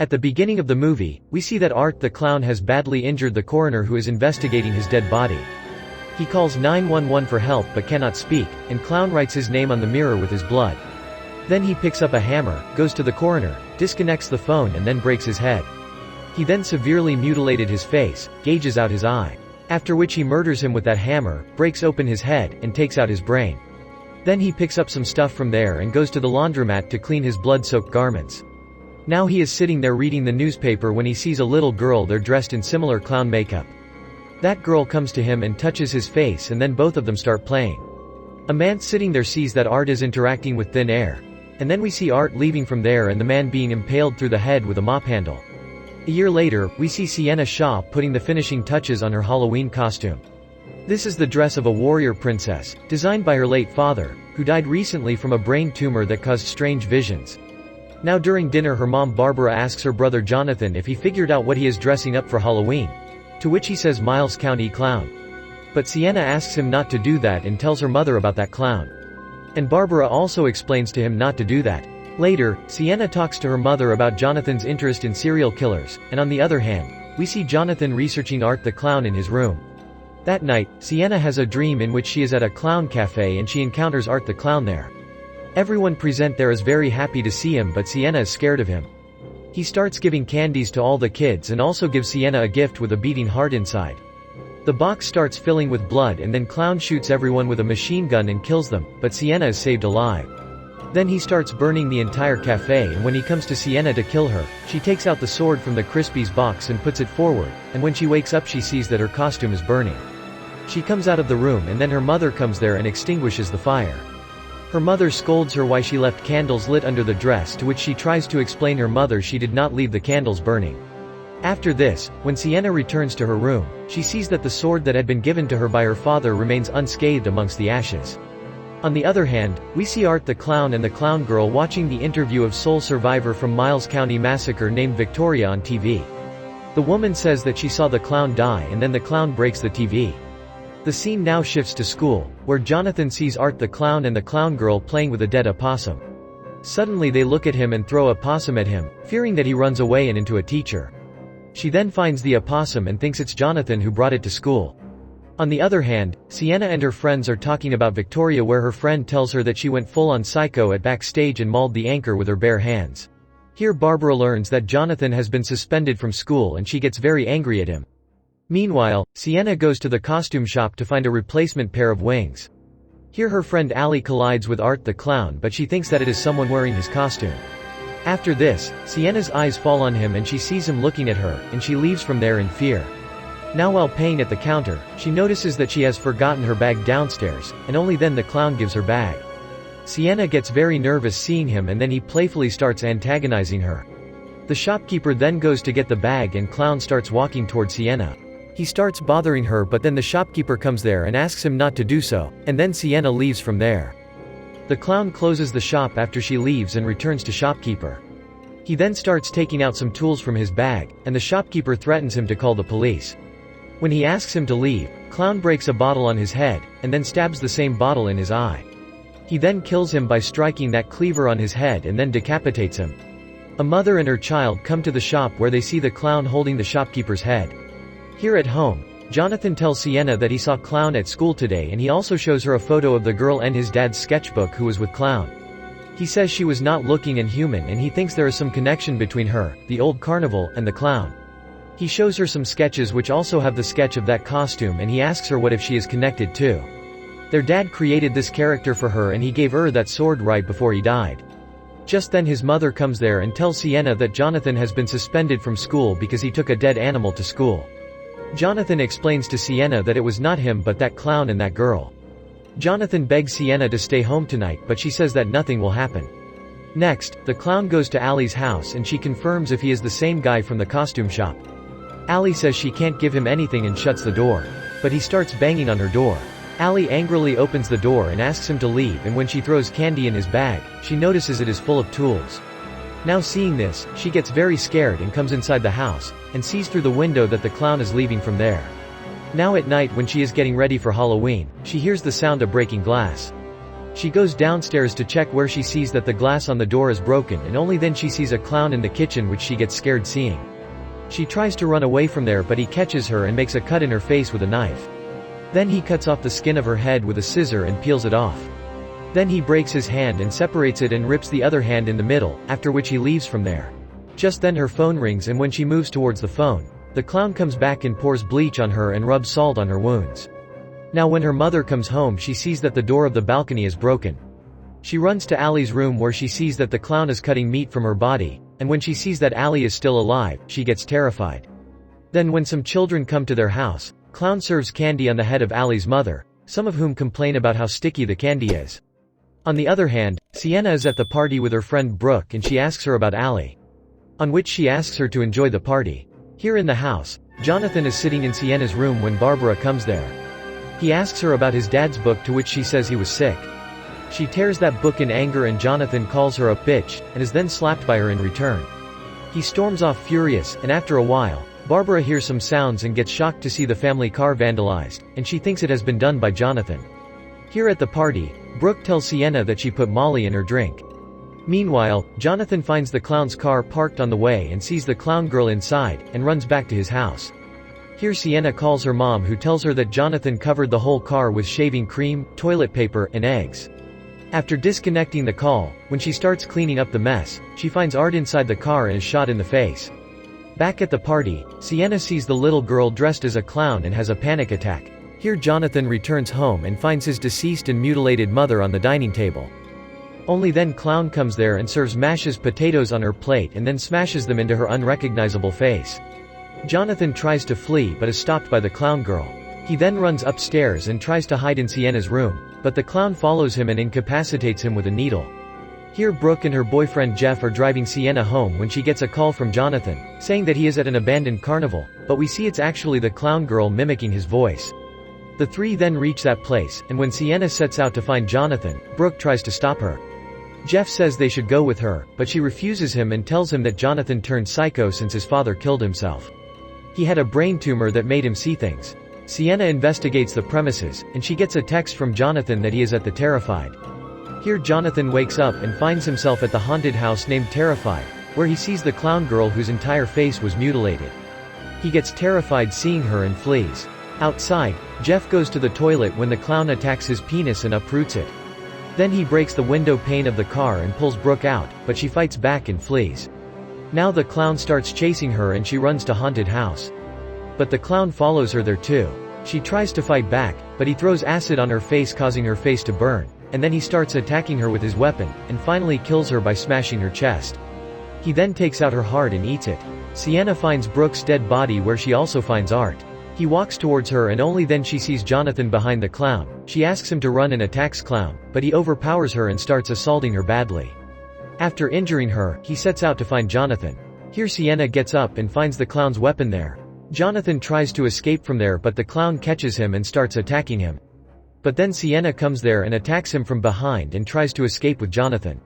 At the beginning of the movie, we see that Art the Clown has badly injured the coroner who is investigating his dead body. He calls 911 for help but cannot speak, and Clown writes his name on the mirror with his blood. Then he picks up a hammer, goes to the coroner, disconnects the phone and then breaks his head. He then severely mutilated his face, gouges out his eye. After which he murders him with that hammer, breaks open his head, and takes out his brain. Then he picks up some stuff from there and goes to the laundromat to clean his blood-soaked garments. Now he is sitting there reading the newspaper when he sees a little girl there dressed in similar clown makeup. That girl comes to him and touches his face and then both of them start playing. A man sitting there sees that Art is interacting with thin air. And then we see Art leaving from there and the man being impaled through the head with a mop handle. A year later, we see Sienna Shaw putting the finishing touches on her Halloween costume. This is the dress of a warrior princess, designed by her late father, who died recently from a brain tumor that caused strange visions. Now during dinner her mom Barbara asks her brother Jonathan if he figured out what he is dressing up for Halloween. To which he says Miles County Clown. But Sienna asks him not to do that and tells her mother about that clown. And Barbara also explains to him not to do that. Later, Sienna talks to her mother about Jonathan's interest in serial killers, and on the other hand, we see Jonathan researching Art the Clown in his room. That night, Sienna has a dream in which she is at a clown cafe and she encounters Art the Clown there. Everyone present there is very happy to see him but Sienna is scared of him. He starts giving candies to all the kids and also gives Sienna a gift with a beating heart inside. The box starts filling with blood and then Clown shoots everyone with a machine gun and kills them, but Sienna is saved alive. Then he starts burning the entire cafe and when he comes to Sienna to kill her, she takes out the sword from the Crispies box and puts it forward, and when she wakes up she sees that her costume is burning. She comes out of the room and then her mother comes there and extinguishes the fire. Her mother scolds her why she left candles lit under the dress, to which she tries to explain her mother she did not leave the candles burning. After this, when Sienna returns to her room, she sees that the sword that had been given to her by her father remains unscathed amongst the ashes. On the other hand, we see Art the Clown and the Clown Girl watching the interview of sole survivor from Miles County Massacre named Victoria on TV. The woman says that she saw the clown die and then the clown breaks the TV. The scene now shifts to school, where Jonathan sees Art the Clown and the Clown Girl playing with a dead opossum. Suddenly they look at him and throw a possum at him, fearing that he runs away and into a teacher. She then finds the opossum and thinks it's Jonathan who brought it to school. On the other hand, Sienna and her friends are talking about Victoria, where her friend tells her that she went full-on psycho at backstage and mauled the anchor with her bare hands. Here Barbara learns that Jonathan has been suspended from school and she gets very angry at him. Meanwhile, Sienna goes to the costume shop to find a replacement pair of wings. Here her friend Allie collides with Art the Clown, but she thinks that it is someone wearing his costume. After this, Sienna's eyes fall on him and she sees him looking at her, and she leaves from there in fear. Now while paying at the counter, she notices that she has forgotten her bag downstairs, and only then the clown gives her bag. Sienna gets very nervous seeing him and then he playfully starts antagonizing her. The shopkeeper then goes to get the bag and Clown starts walking toward Sienna. He starts bothering her but then the shopkeeper comes there and asks him not to do so, and then Sienna leaves from there. The clown closes the shop after she leaves and returns to shopkeeper. He then starts taking out some tools from his bag, and the shopkeeper threatens him to call the police. When he asks him to leave, Clown breaks a bottle on his head, and then stabs the same bottle in his eye. He then kills him by striking that cleaver on his head and then decapitates him. A mother and her child come to the shop where they see the clown holding the shopkeeper's head. Here at home, Jonathan tells Sienna that he saw Clown at school today, and he also shows her a photo of the girl and his dad's sketchbook who was with Clown. He says she was not looking and human and he thinks there is some connection between her, the old carnival, and the clown. He shows her some sketches which also have the sketch of that costume and he asks her what if she is connected too. Their dad created this character for her and he gave her that sword right before he died. Just then his mother comes there and tells Sienna that Jonathan has been suspended from school because he took a dead animal to school. Jonathan explains to Sienna that it was not him but that clown and that girl. Jonathan begs Sienna to stay home tonight but she says that nothing will happen. Next, the clown goes to Allie's house and she confirms if he is the same guy from the costume shop. Allie says she can't give him anything and shuts the door. But he starts banging on her door. Allie angrily opens the door and asks him to leave, and when she throws candy in his bag, she notices it is full of tools. Now seeing this, she gets very scared and comes inside the house, and sees through the window that the clown is leaving from there. Now at night when she is getting ready for Halloween, she hears the sound of breaking glass. She goes downstairs to check where she sees that the glass on the door is broken, and only then she sees a clown in the kitchen, which she gets scared seeing. She tries to run away from there, but he catches her and makes a cut in her face with a knife. Then he cuts off the skin of her head with a scissor and peels it off. Then he breaks his hand and separates it and rips the other hand in the middle, after which he leaves from there. Just then her phone rings, and when she moves towards the phone, the clown comes back and pours bleach on her and rubs salt on her wounds. Now when her mother comes home, she sees that the door of the balcony is broken. She runs to Allie's room, where she sees that the clown is cutting meat from her body, and when she sees that Allie is still alive, she gets terrified. Then when some children come to their house, clown serves candy on the head of Allie's mother, some of whom complain about how sticky the candy is. On the other hand, Sienna is at the party with her friend Brooke, and she asks her about Allie. On which she asks her to enjoy the party. Here in the house, Jonathan is sitting in Sienna's room when Barbara comes there. He asks her about his dad's book, to which she says he was sick. She tears that book in anger, and Jonathan calls her a bitch, and is then slapped by her in return. He storms off furious, and after a while, Barbara hears some sounds and gets shocked to see the family car vandalized, and she thinks it has been done by Jonathan. Here at the party, Brooke tells Sienna that she put Molly in her drink. Meanwhile, Jonathan finds the clown's car parked on the way and sees the clown girl inside, and runs back to his house. Here Sienna calls her mom, who tells her that Jonathan covered the whole car with shaving cream, toilet paper, and eggs. After disconnecting the call, when she starts cleaning up the mess, she finds Art inside the car and is shot in the face. Back at the party, Sienna sees the little girl dressed as a clown and has a panic attack. Here Jonathan returns home and finds his deceased and mutilated mother on the dining table. Only then Clown comes there and mashes potatoes on her plate and then smashes them into her unrecognizable face. Jonathan tries to flee but is stopped by the clown girl. He then runs upstairs and tries to hide in Sienna's room, but the clown follows him and incapacitates him with a needle. Here Brooke and her boyfriend Jeff are driving Sienna home when she gets a call from Jonathan, saying that he is at an abandoned carnival, but we see it's actually the clown girl mimicking his voice. The three then reach that place, and when Sienna sets out to find Jonathan, Brooke tries to stop her. Jeff says they should go with her, but she refuses him and tells him that Jonathan turned psycho since his father killed himself. He had a brain tumor that made him see things. Sienna investigates the premises, and she gets a text from Jonathan that he is at the Terrified. Here Jonathan wakes up and finds himself at the haunted house named Terrified, where he sees the clown girl whose entire face was mutilated. He gets terrified seeing her and flees. Outside, Jeff goes to the toilet when the clown attacks his penis and uproots it. Then he breaks the window pane of the car and pulls Brooke out, but she fights back and flees. Now the clown starts chasing her and she runs to haunted house. But the clown follows her there too. She tries to fight back, but he throws acid on her face, causing her face to burn, and then he starts attacking her with his weapon, and finally kills her by smashing her chest. He then takes out her heart and eats it. Sienna finds Brooke's dead body, where she also finds Art. He walks towards her and only then she sees Jonathan behind the clown. She asks him to run and attacks Clown, but he overpowers her and starts assaulting her badly. After injuring her, he sets out to find Jonathan. Here Sienna gets up and finds the clown's weapon there. Jonathan tries to escape from there, but the clown catches him and starts attacking him. But then Sienna comes there and attacks him from behind and tries to escape with Jonathan.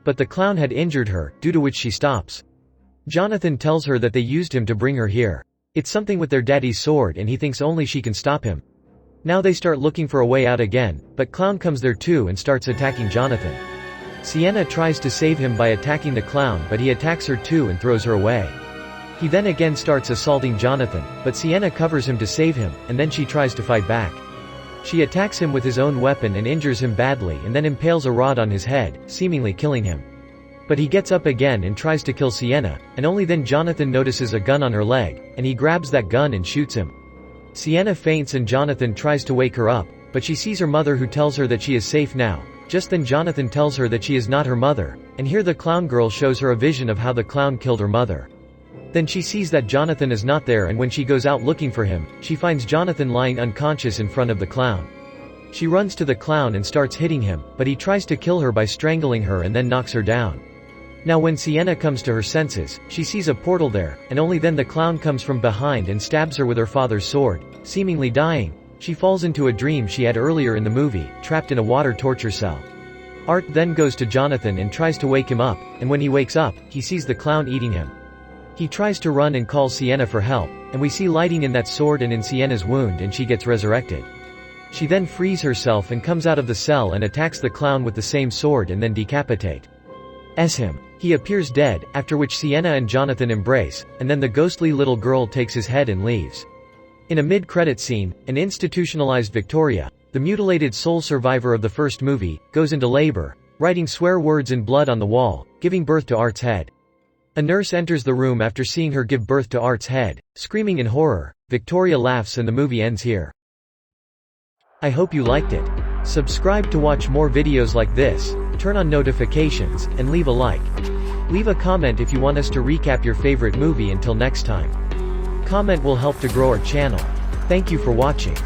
But the clown had injured her, due to which she stops. Jonathan tells her that they used him to bring her here. It's something with their daddy's sword and he thinks only she can stop him. Now they start looking for a way out again, but Clown comes there too and starts attacking Jonathan. Sienna tries to save him by attacking the clown, but he attacks her too and throws her away. He then again starts assaulting Jonathan, but Sienna covers him to save him, and then she tries to fight back. She attacks him with his own weapon and injures him badly and then impales a rod on his head, seemingly killing him. But he gets up again and tries to kill Sienna, and only then Jonathan notices a gun on her leg, and he grabs that gun and shoots him. Sienna faints and Jonathan tries to wake her up, but she sees her mother, who tells her that she is safe now. Just then Jonathan tells her that she is not her mother, and here the clown girl shows her a vision of how the clown killed her mother. Then she sees that Jonathan is not there, and when she goes out looking for him, she finds Jonathan lying unconscious in front of the clown. She runs to the clown and starts hitting him, but he tries to kill her by strangling her and then knocks her down. Now when Sienna comes to her senses, she sees a portal there, and only then the clown comes from behind and stabs her with her father's sword, seemingly dying. She falls into a dream she had earlier in the movie, trapped in a water torture cell. Art then goes to Jonathan and tries to wake him up, and when he wakes up, he sees the clown eating him. He tries to run and calls Sienna for help, and we see lighting in that sword and in Sienna's wound, and she gets resurrected. She then frees herself and comes out of the cell and attacks the clown with the same sword and then decapitates him. He appears dead, after which Sienna and Jonathan embrace, and then the ghostly little girl takes his head and leaves. In a mid-credit scene, an institutionalized Victoria, the mutilated sole survivor of the first movie, goes into labor, writing swear words in blood on the wall, giving birth to Art's head. A nurse enters the room after seeing her give birth to Art's head, screaming in horror. Victoria laughs and the movie ends here. I hope you liked it. Subscribe to watch more videos like this, turn on notifications, and leave a like. Leave a comment if you want us to recap your favorite movie. Until next time. Comment will help to grow our channel. Thank you for watching.